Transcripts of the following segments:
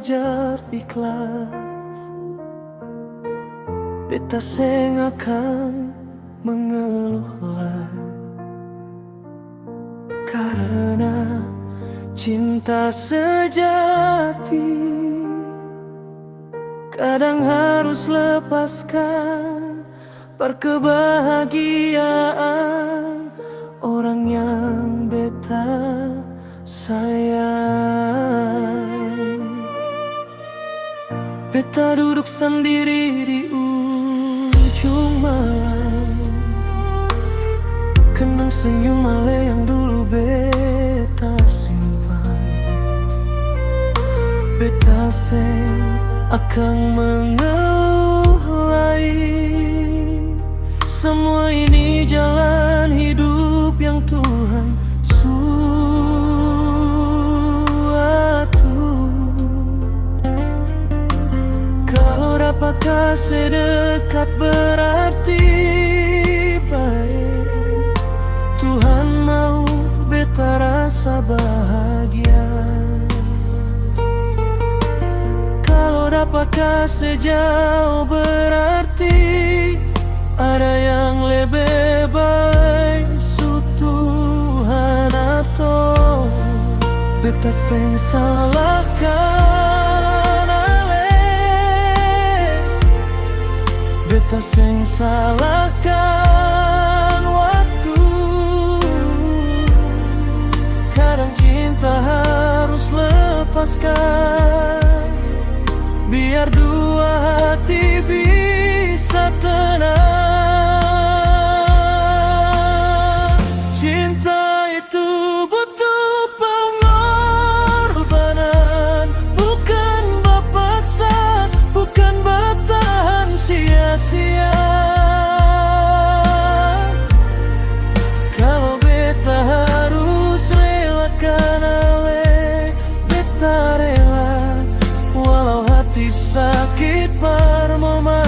belajar ikhlas. Beta seng akan mengeluh karena cinta sejati kadang harus lepaskan perkebahagiaan orang yang beta sayang. Beta duduk sendiri di ujung malam, kenang senyum male yang dulu beta simpan. Beta seng akan mengeluh lagi. Semua ini jalan hidup yang Tuhan suatu. Kalau dapat kasih dekat berarti baik. Tuhan mau beta rasa bahagia. Kalau dapat kasih jauh berarti ada yang lebih baik. Su Tuhan atau beta seng salahkan ale, beta seng salahkan waktu. Kadang cinta harus lepaskan biar dua hati bisa tenang. Cinta itu butuh pengorbanan, bukan bapaksa, bukan bertahan sia-sia. Kalau beta harus relakan ale, beta rela walau hati sakit par mau mati.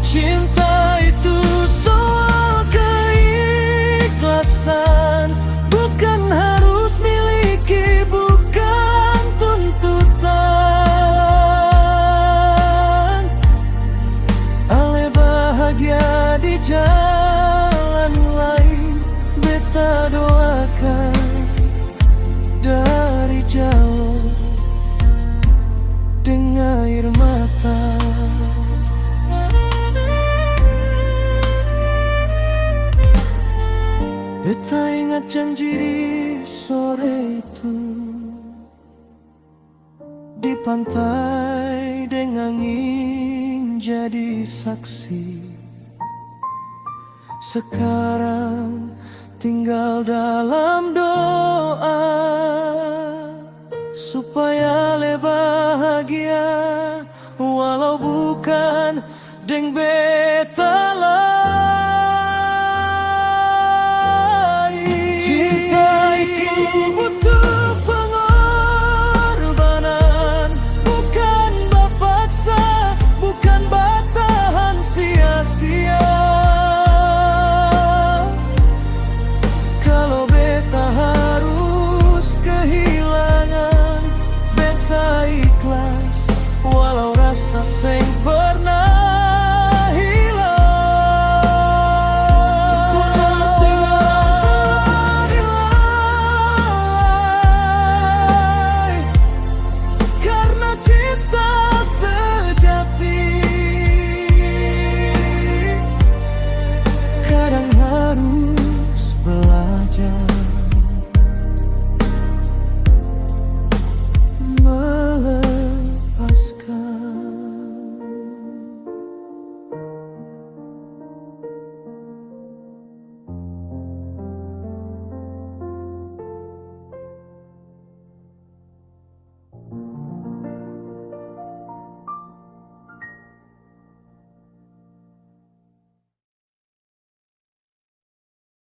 Cinta itu soal keikhlasan, bukan harus miliki, bukan tuntutan. Ale bahagia di jalan lain, beta doakan dari jauh dengan air mata. Beta ingat janji di sore itu di pantai dengan angin jadi saksi. Sekarang tinggal dalam doa supaya le bahagia walau bukan deng beta.